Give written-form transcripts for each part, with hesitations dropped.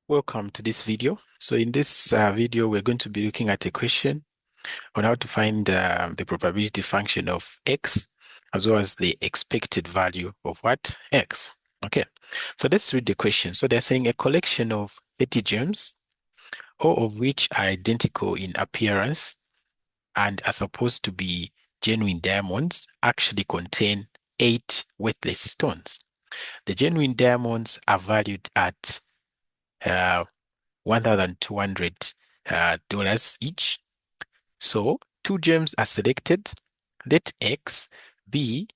Welcome to this video. So in this video, we're going to be looking at a question on how to find the probability function of x, as well as the expected value of what? X. Okay, so let's read the question. So they're saying a collection of 30 gems, all of which are identical in appearance and are supposed to be genuine diamonds, actually contain 8 worthless stones. The genuine diamonds are valued at uh, $1,200 dollars each. So two gems are selected. Let X be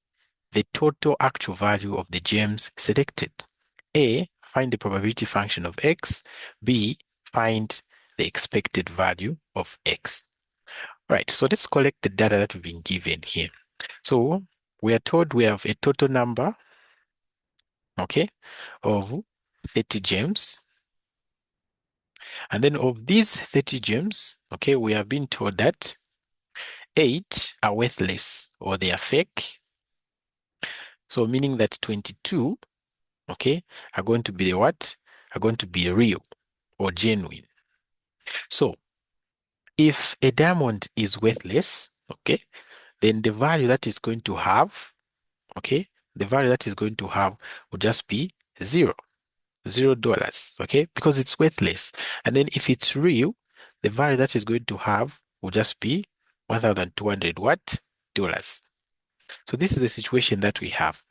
the total actual value of the gems selected. A, find the probability function of X. B, find the expected value of X. Right, so let's collect the data that we've been given here. So we are told we have a total number, okay, of 30 gems. And then of these 30 gems, okay, we have been told that 8 are worthless or they are fake. So meaning that 22, okay, are going to be the what? Are going to be real or genuine. So if a diamond is worthless, okay, then the value that is going to have, okay, the value that is going to have will just be $0, okay, because it's worthless. And then if it's real, the value that is going to have will just be 1,200 what? Dollars. So this is the situation that we have.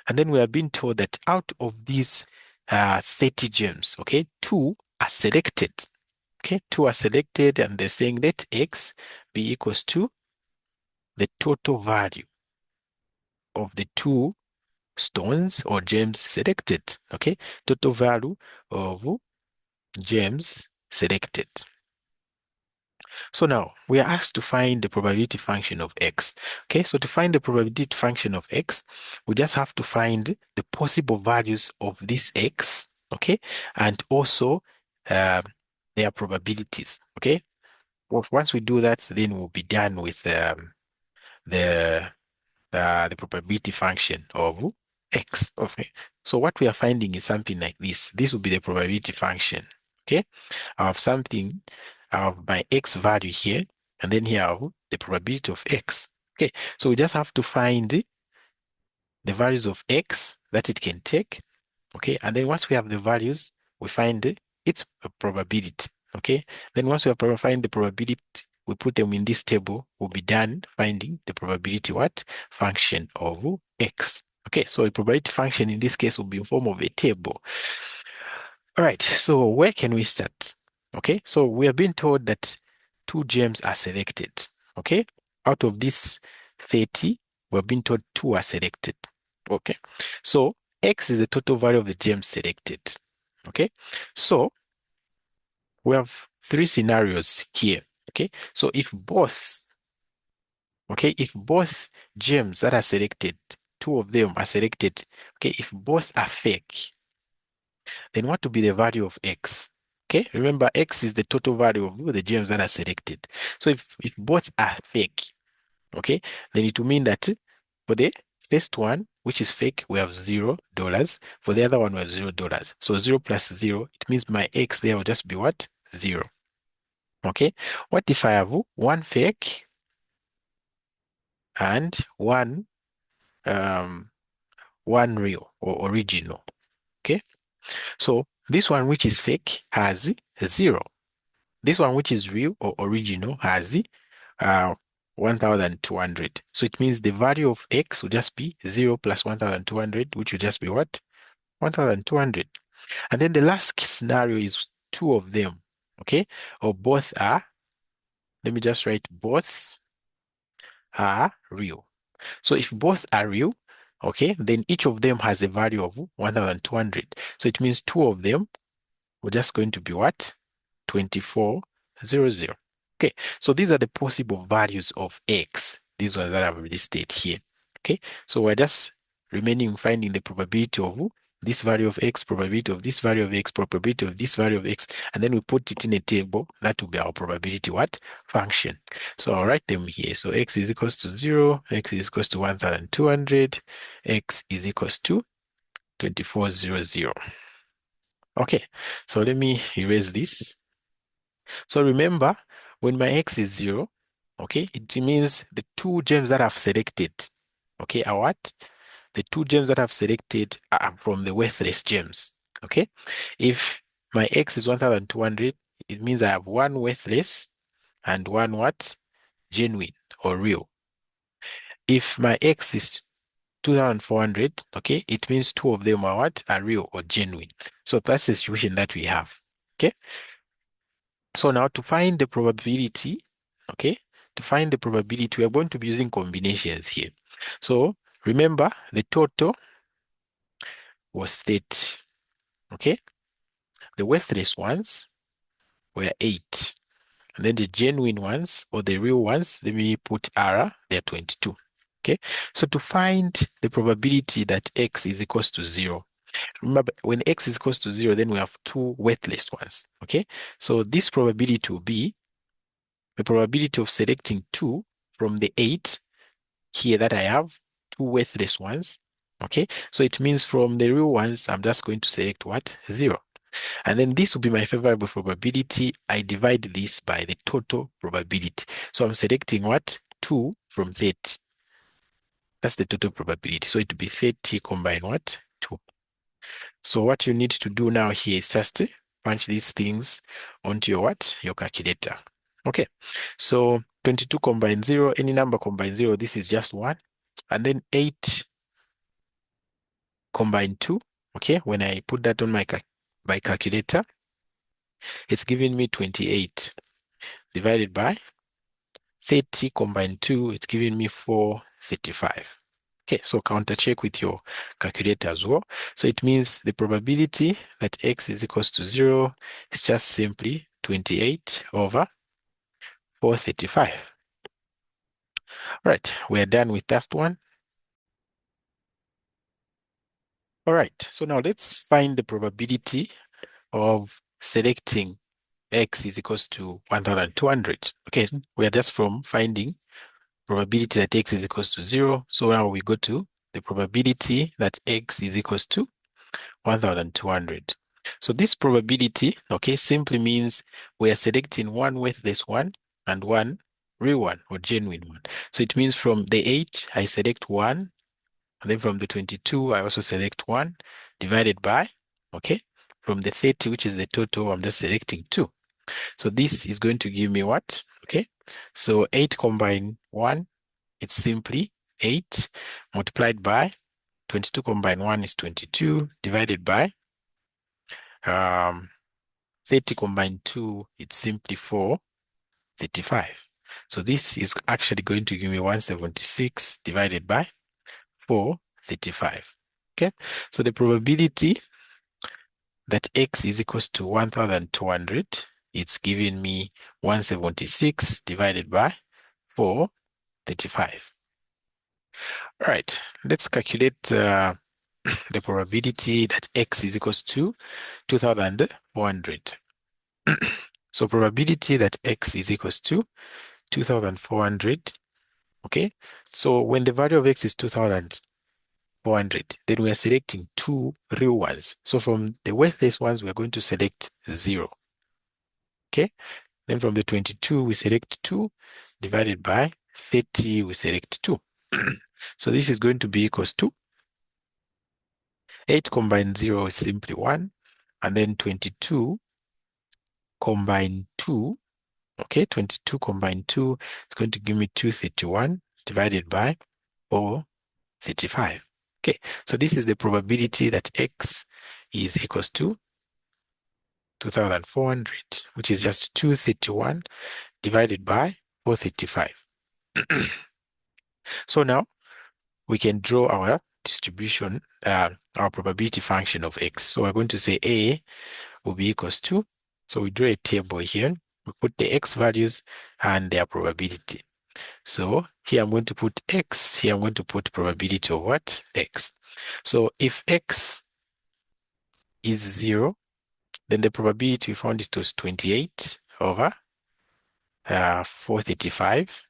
And then we are being told that out of these 30 gems, okay, 2 are selected. Okay, 2 are selected and they're saying let X be equals to the total value of the 2 stones or gems selected. Okay, total value of gems selected. So now we are asked to find the probability function of X. Okay, so to find the probability function of X, we just have to find the possible values of this X, okay, and also um, their probabilities, okay. Once we do that, then we'll be done with the the probability function of X. Okay, so what we are finding is something like this. This will be the probability function, okay. I have something, I have my X value here, and then here I have the probability of X. Okay, so we just have to find the values of X that it can take. Okay, and then once we have the values, we find its probability. Okay, then once we have find the probability, we put them in this table, we'll be done finding the probability what? Function of X. Okay, so a probability function in this case will be in form of a table. All right, so where can we start? Okay, so we have been told that 2 gems are selected. Okay, out of this 30, we've been told 2 are selected. Okay, so X is the total value of the gems selected. Okay, so we have 3 scenarios here. Okay, so if both, okay, if both gems that are selected, 2 of them are selected, okay, if both are fake, then what will be the value of X? Okay, remember X is the total value of the gems that are selected. So if both are fake, okay, then it will mean that for the first one, which is fake, we have $0. For the other one, we have $0. So 0 plus 0, it means my X there will just be what? 0. Okay, what if I have one fake and um, one real or original? Okay, so this one which is fake has 0. This one, which is real or original, has uh, 1,200. So it means the value of X will just be 0 plus 1,200, which will just be what? 1,200. And then the last scenario is 2 of them, okay? Or both are, let me just write both are real. So if both are real, okay, then each of them has a value of 1,200. So it means 2 of them were just going to be what? 2400. Okay, so these are the possible values of X. These ones that I've listed here. Okay, so we're just remaining finding the probability of this value of X, probability of this value of X, probability of this value of X, and then we put it in a table. That will be our probability what? Function. So I'll write them here. So X is equals to 0, X is equals to 1,200, X is equals to 2400. Okay, so let me erase this. So remember, when my x is 0, okay, it means the two gems that I've selected, okay, are what? The two gems that I've selected are from the worthless gems, okay? If my x is 1200, it means I have one worthless and one what? Genuine or real. If my x is 2400, okay, it means two of them are what? Are real or genuine. So that's the situation that we have, okay? So now to find the probability, okay, to find the probability, we are going to be using combinations here. So remember, the total was 30, okay? The worthless ones were 8. And then the genuine ones or the real ones, let me put R, they're 22. Okay, so to find the probability that x is equals to 0, remember when x is equals to 0, then we have two worthless ones. Okay, so this probability will be the probability of selecting 2 from the 8 here that I have, two worthless ones. Okay, so it means from the real ones, I'm just going to select what? 0. And then this will be my favorable probability. I divide this by the total probability. So I'm selecting what? 2 from 30. That's the total probability. So it will be 30 combine what? 2. So what you need to do now here is just punch these things onto your what? Your calculator. Okay. So 22 combine 0, any number combine 0, this is just 1. And then 8 combine 2. Okay. When I put that on my calculator, it's giving me 28 divided by 30 combined 2, it's giving me 435. Okay, so counter check with your calculator as well. So it means the probability that x is equals to 0 is just simply 28 over 435. All right, we're done with that one. All right, so now let's find the probability of selecting x is equals to 1200. Okay, we are just from finding probability that x is equals to 0. So now we go to the probability that x is equals to 1200. So this probability, okay, simply means we are selecting one worthless one and one real one or genuine one. So it means from the 8, I select 1, and then from the 22, I also select 1, divided by, okay, from the 30, which is the total, I'm just selecting 2. So this is going to give me what? Okay, so 8 combine 1, it's simply 8 multiplied by 22 combined 1 is 22 divided by 30 combined 2, it's simply 435. So this is actually going to give me 176 divided by 435. Okay, so the probability that x is equals to 1200, it's giving me 176 divided by 435. All right, let's calculate the probability that x is equals to 2400. So probability that x is equals to 2400, okay? So when the value of x is 2400, then we are selecting two real ones. So from the worthless ones, we are going to select 0, okay? Then from the 22, we select 2, divided by 30, we select 2. So this is going to be equals to 8 combined 0 is simply 1, and then 22 combined 2, okay, 22 combined 2 is going to give me 231 divided by 435. Okay, so this is the probability that x is equals to 2400, which is just 231 divided by 435. So now we can draw our distribution, our probability function of x. So we're going to say A will be equals to, so we draw a table here, we put the x values and their probability. So here I'm going to put x, here I'm going to put probability of what? X. So if x is 0, then the probability we found it was 28 over 435.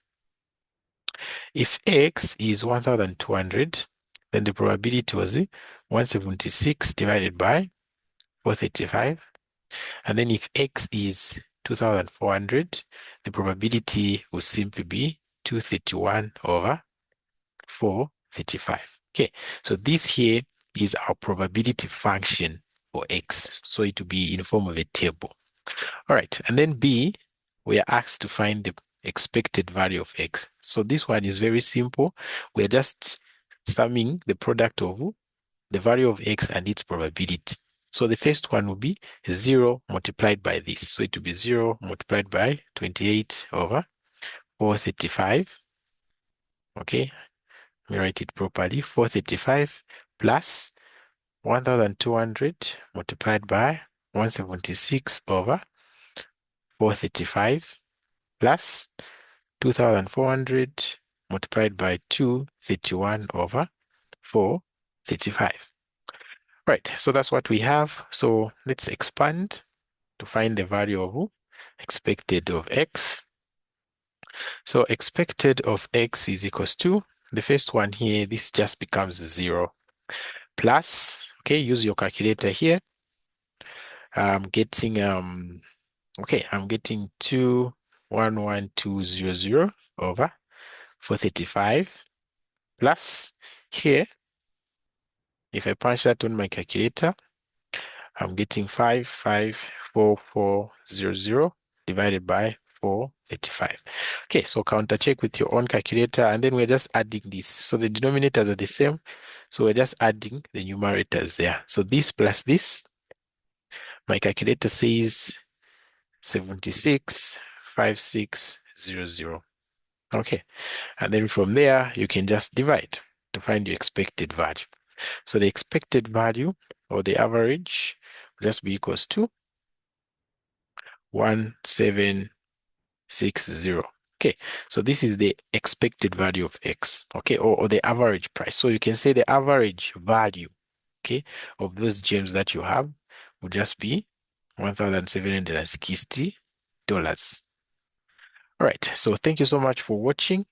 If x is 1200, then the probability was 176 divided by 435. And then if X is 2,400, the probability will simply be 231 over 435. Okay, so this here is our probability function for X. So it will be in the form of a table. All right, and then B, we are asked to find the expected value of X. So this one is very simple. We are just summing the product of the value of X and its probability. So the first one will be 0 multiplied by this. So it will be 0 multiplied by 28 over 435. Okay, let me write it properly. 435 plus 1,200 multiplied by 176 over 435 plus 2,400 multiplied by 231 over 435. Right, so that's what we have. So let's expand to find the value of expected of X. So expected of X is equals to the first one here. This just becomes 0 plus, okay, use your calculator here. I'm getting okay, I'm getting 211,200 over 435 plus here, if I punch that on my calculator, I'm getting 5,544,00 divided by 435. Okay, so counter check with your own calculator, and then we're just adding this. So the denominators are the same, so we're just adding the numerators there. So this plus this, my calculator says 76,5600. Okay, and then from there, you can just divide to find your expected value. So the expected value or the average will just be equals to 1760. Okay, so this is the expected value of X, okay, or the average price. So you can say the average value, okay, of those gems that you have will just be $1,760. All right, so thank you so much for watching.